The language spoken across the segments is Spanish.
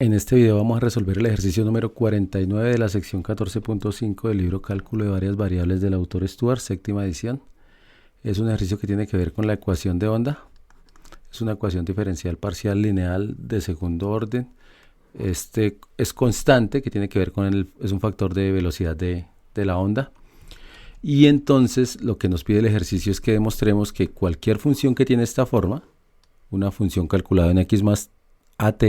En este video vamos a resolver el ejercicio número 49 de la sección 14.5 del libro Cálculo de varias variables del autor Stuart, séptima edición. Es un ejercicio que tiene que ver con la ecuación de onda. Es una ecuación diferencial parcial lineal de segundo orden. Este es constante, que tiene que ver con es un factor de velocidad de la onda. Y entonces lo que nos pide el ejercicio es que demostremos que cualquier función que tiene esta forma, una función calculada en x más at,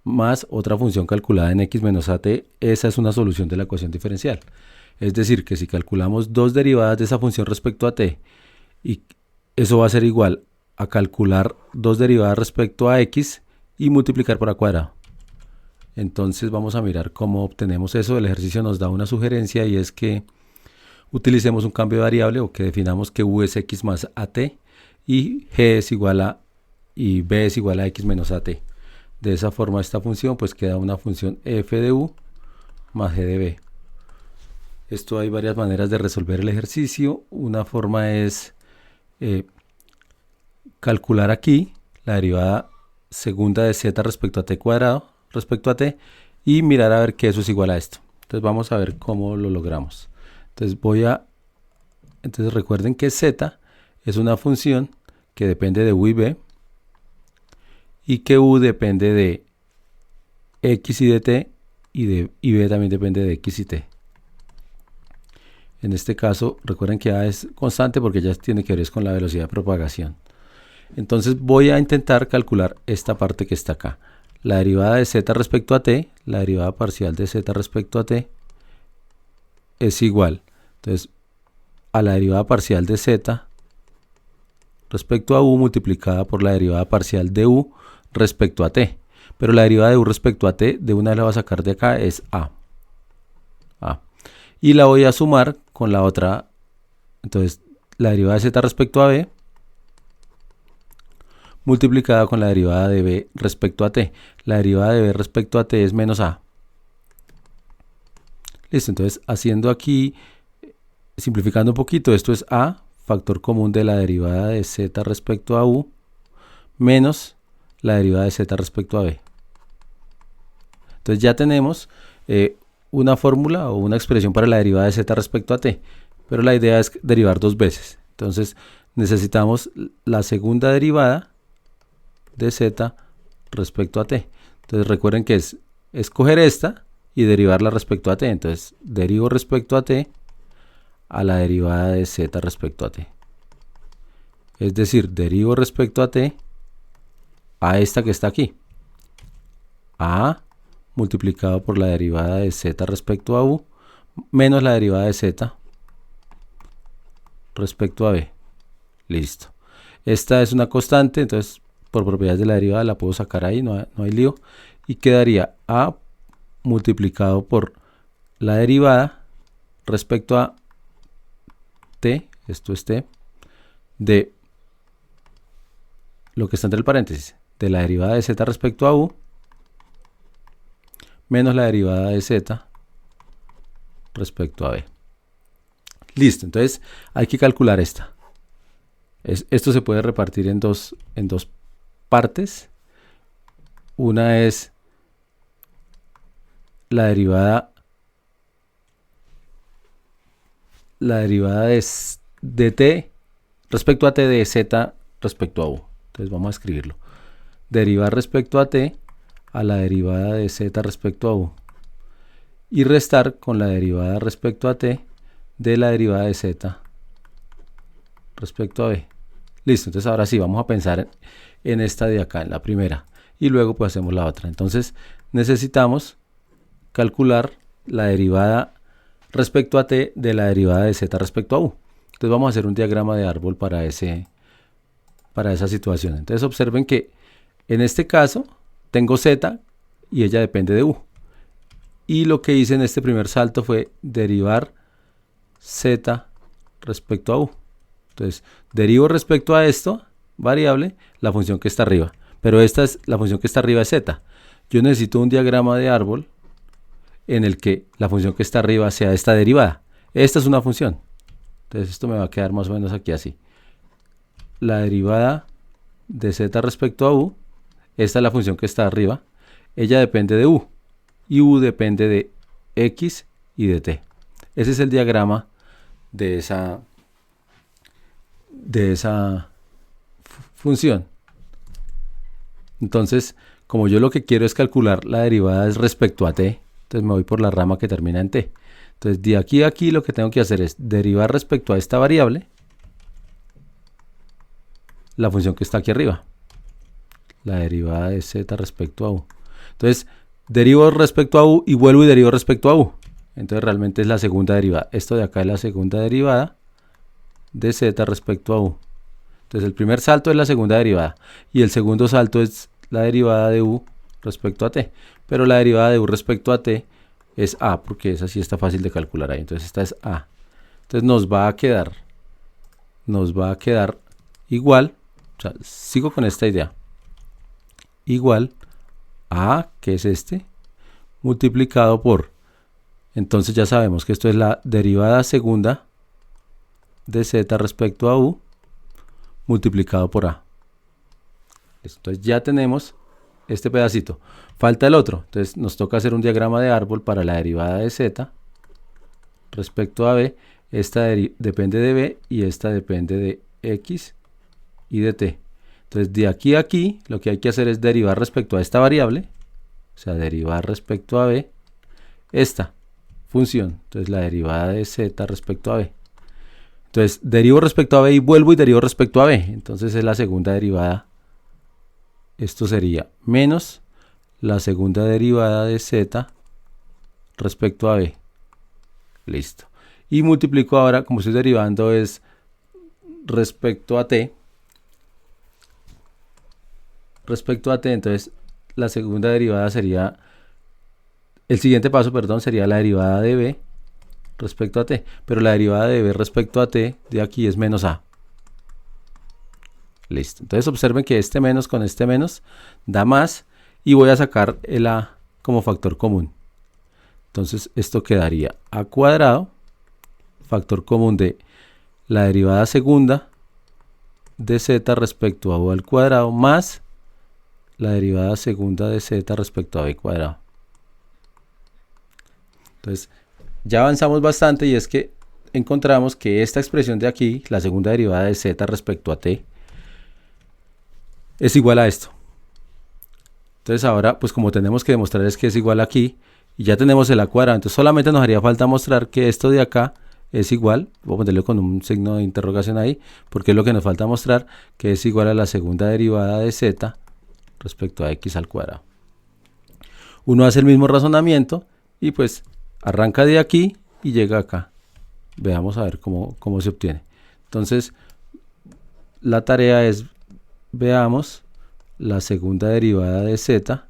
más otra función calculada en x menos at, esa es una solución de la ecuación diferencial. Es decir, que si calculamos dos derivadas de esa función respecto a t, y eso va a ser igual a calcular dos derivadas respecto a x y multiplicar por a cuadrado. Entonces vamos a mirar cómo obtenemos eso. El ejercicio nos da una sugerencia y es que utilicemos un cambio de variable o que definamos que u es x más at y g es igual a y b es igual a x menos at. De esa forma esta función pues queda una función f de u más g de b. Esto hay varias maneras de resolver el ejercicio. Una forma es calcular aquí la derivada segunda de z respecto a t cuadrado respecto a t y mirar a ver que eso es igual a esto. Entonces vamos a ver cómo lo logramos. Entonces recuerden que z es una función que depende de u y b y que u depende de x y de t y b también depende de x y t. En este caso recuerden que a es constante porque ya tiene que ver con la velocidad de propagación. Entonces voy a intentar calcular esta parte que está acá. La derivada de z respecto a t, la derivada parcial de z respecto a t es igual, entonces, a la derivada parcial de z respecto a u multiplicada por la derivada parcial de u respecto a t. Pero la derivada de u respecto a t, de una vez la voy a sacar de acá, es a. Y la voy a sumar con la otra. Entonces, la derivada de z respecto a b multiplicada con la derivada de b respecto a t. La derivada de b respecto a t es menos a. Listo, entonces haciendo aquí, simplificando un poquito, esto es a, factor común de la derivada de z respecto a u, menos la derivada de z respecto a b. Entonces ya tenemos una fórmula o una expresión para la derivada de z respecto a t, pero la idea es derivar dos veces. Entonces necesitamos la segunda derivada de z respecto a t. Entonces recuerden que es escoger esta y derivarla respecto a t. Entonces derivo respecto a t a la derivada de z respecto a t. Es decir, derivo respecto a t a esta que está aquí. A multiplicado por la derivada de z respecto a u menos la derivada de z respecto a b. Listo. Esta es una constante, entonces por propiedades de la derivada la puedo sacar ahí, no hay lío. Y quedaría a multiplicado por la derivada respecto a t, esto es t, de lo que está entre el paréntesis, de la derivada de z respecto a u menos la derivada de z respecto a b. Listo, entonces hay que calcular esta. Esto se puede repartir en dos partes. Una es la derivada de t respecto a t de z respecto a u. Entonces vamos a escribirlo. Derivar respecto a t a la derivada de z respecto a u y restar con la derivada respecto a t de la derivada de z respecto a b. Listo, entonces ahora sí vamos a pensar en esta de acá, en la primera, y luego pues hacemos la otra. Entonces necesitamos calcular la derivada respecto a t de la derivada de z respecto a u. Entonces vamos a hacer un diagrama de árbol para esa situación. Entonces observen que en este caso tengo z y ella depende de u. Y lo que hice en este primer salto fue derivar z respecto a u. Entonces derivo respecto a esto, variable, la función que está arriba. Pero la función que está arriba es z. Yo necesito un diagrama de árbol en el que la función que está arriba sea esta derivada. Esta es una función. Entonces esto me va a quedar más o menos aquí así. La derivada de z respecto a u, esta es la función que está arriba. ella depende de u y u depende de x y de t. Ese es el diagrama de esa función. Entonces, como yo lo que quiero es calcular la derivada es respecto a t, entonces me voy por la rama que termina en t. Entonces, de aquí a aquí lo que tengo que hacer es derivar respecto a esta variable la función que está aquí arriba, la derivada de z respecto a u. Entonces, derivo respecto a u y vuelvo y derivo respecto a u. Entonces, realmente es la segunda derivada. Esto de acá es la segunda derivada de z respecto a u. Entonces, el primer salto es la segunda derivada y el segundo salto es la derivada de u respecto a t. Pero la derivada de u respecto a t es a, porque esa sí está fácil de calcular ahí. Entonces, esta es a. Entonces, nos va a quedar igual, o sea, sigo con esta idea, igual a, que es este, multiplicado por, entonces ya sabemos que esto es la derivada segunda de z respecto a u multiplicado por a. Entonces ya tenemos este pedacito. Falta el otro, entonces nos toca hacer un diagrama de árbol para la derivada de z respecto a b. Esta depende de b y esta depende de x y de t. Entonces de aquí a aquí lo que hay que hacer es derivar respecto a esta variable, o sea, derivar respecto a b esta función, entonces la derivada de z respecto a b. Entonces derivo respecto a b y vuelvo y derivo respecto a b, entonces es la segunda derivada. Esto sería menos la segunda derivada de z respecto a b. Listo. Y multiplico ahora, como estoy derivando es respecto a t. Entonces la segunda derivada sería, el siguiente paso, perdón, sería la derivada de b respecto a t. Pero la derivada de b respecto a t de aquí es menos a. Listo. Entonces observen que este menos con este menos da más y voy a sacar el a como factor común. Entonces esto quedaría a cuadrado, factor común de la derivada segunda de z respecto a u al cuadrado más la derivada segunda de z respecto a b cuadrado. Entonces ya avanzamos bastante y es que encontramos que esta expresión de aquí, la segunda derivada de z respecto a t, es igual a esto. Entonces ahora, pues como tenemos que demostrar es que es igual aquí, y ya tenemos el a cuadrado, entonces solamente nos haría falta mostrar que esto de acá es igual, voy a ponerle con un signo de interrogación ahí, porque es lo que nos falta mostrar, que es igual a la segunda derivada de z respecto a x al cuadrado. Uno hace el mismo razonamiento y pues arranca de aquí y llega acá. Veamos a ver cómo se obtiene. Entonces, la tarea es, veamos la segunda derivada de z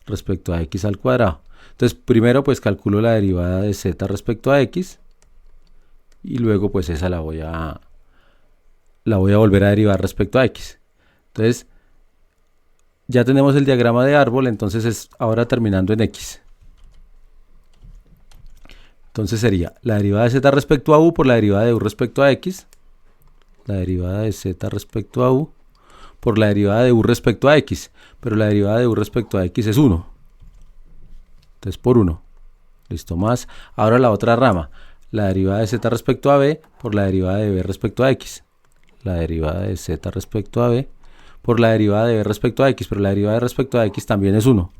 respecto a x al cuadrado. Entonces, primero pues calculo la derivada de z respecto a x y luego pues esa la voy a volver a derivar respecto a x. Entonces, ya tenemos el diagrama de árbol, entonces es ahora terminando en x. Entonces sería la derivada de z respecto a u por la derivada de u respecto a x, la derivada de z respecto a u por la derivada de u respecto a x, pero la derivada de u respecto a x es 1. Entonces por 1. Listo, más. Ahora la otra rama, la derivada de z respecto a b por la derivada de b respecto a x, la derivada de z respecto a b por la derivada de b respecto a x, pero la derivada de respecto a x también es 1.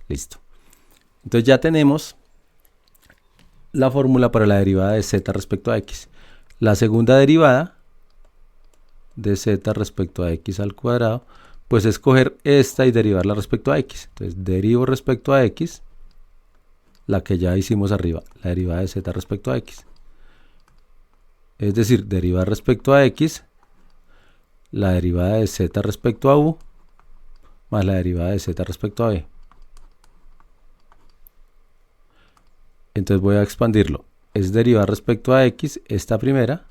Listo. Entonces ya tenemos la fórmula para la derivada de z respecto a x. La segunda derivada de z respecto a x al cuadrado, pues es coger esta y derivarla respecto a x. Entonces derivo respecto a x la que ya hicimos arriba, la derivada de z respecto a x. Es decir, derivar respecto a x la derivada de z respecto a u más la derivada de z respecto a b. Entonces voy a expandirlo. Es derivar respecto a x esta primera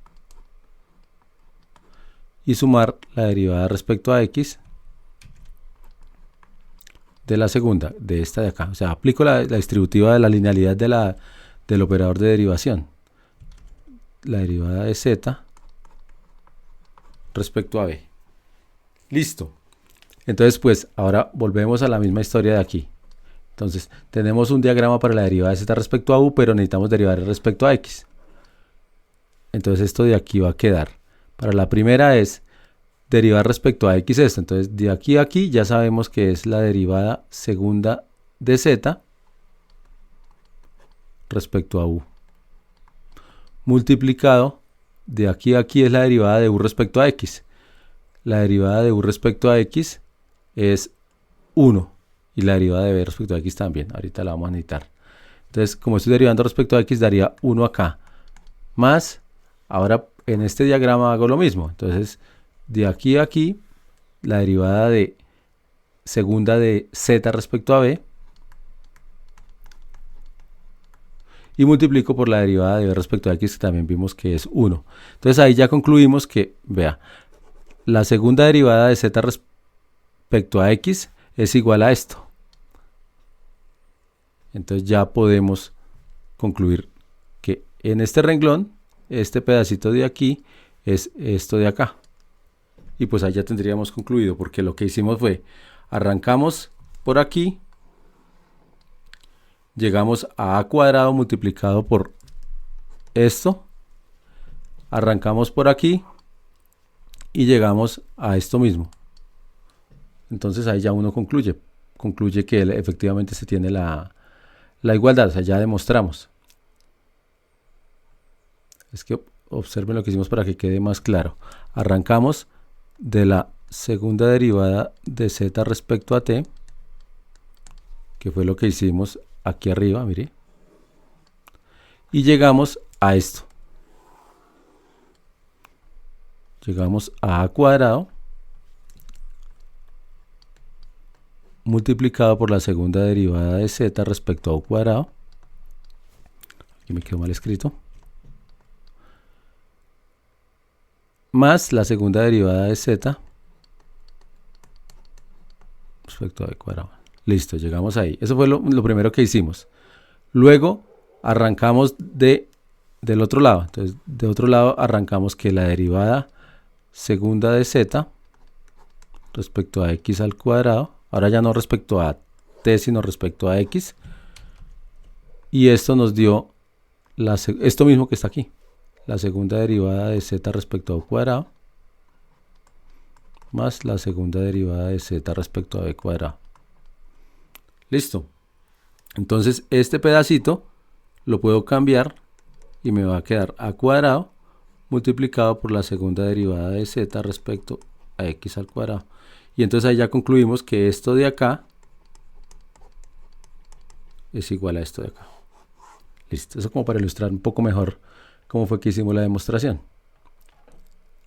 y sumar la derivada respecto a x de la segunda, de esta de acá. O sea, aplico la distributiva de la linealidad del operador de derivación. La derivada de z respecto a b. Listo. Entonces, pues ahora volvemos a la misma historia de aquí. Entonces, tenemos un diagrama para la derivada de z respecto a u, pero necesitamos derivar respecto a x. Entonces, esto de aquí va a quedar. Para la primera es derivar respecto a x esto. Entonces, de aquí a aquí ya sabemos que es la derivada segunda de z respecto a u. Multiplicado, de aquí a aquí es la derivada de u respecto a x. La derivada de u respecto a x es 1. Y la derivada de b respecto a x también. Ahorita la vamos a necesitar. Entonces, como estoy derivando respecto a x, daría 1 acá. Más, ahora en este diagrama hago lo mismo. Entonces, de aquí a aquí, la derivada de segunda de z respecto a b. Y multiplico por la derivada de b respecto a x, que también vimos que es 1. Entonces, ahí ya concluimos que, vea, la segunda derivada de z respecto a x es igual a esto. Entonces ya podemos concluir que en este renglón, este pedacito de aquí es esto de acá. Y pues ahí ya tendríamos concluido, porque lo que hicimos fue, arrancamos por aquí, llegamos a a² multiplicado por esto, arrancamos por aquí y llegamos a esto mismo. Entonces ahí ya uno concluye que efectivamente se tiene la igualdad, o sea, ya demostramos. Es que observen lo que hicimos para que quede más claro. Arrancamos de la segunda derivada de z respecto a t, que fue lo que hicimos aquí arriba, mire. Y llegamos a esto. Llegamos a a² multiplicado por la segunda derivada de z respecto a u². Aquí me quedó mal escrito. Más la segunda derivada de z respecto a b². Listo, llegamos ahí. Eso fue lo primero que hicimos. Luego arrancamos del otro lado. Entonces, de otro lado arrancamos que la derivada segunda de z respecto a x², ahora ya no respecto a t, sino respecto a x. Y esto nos dio esto mismo que está aquí. La segunda derivada de z respecto a u² más la segunda derivada de z respecto a b². Listo. Entonces este pedacito lo puedo cambiar y me va a quedar a² multiplicado por la segunda derivada de z respecto a x². Y entonces ahí ya concluimos que esto de acá es igual a esto de acá. Listo. Eso como para ilustrar un poco mejor cómo fue que hicimos la demostración.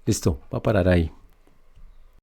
Listo, va a parar ahí.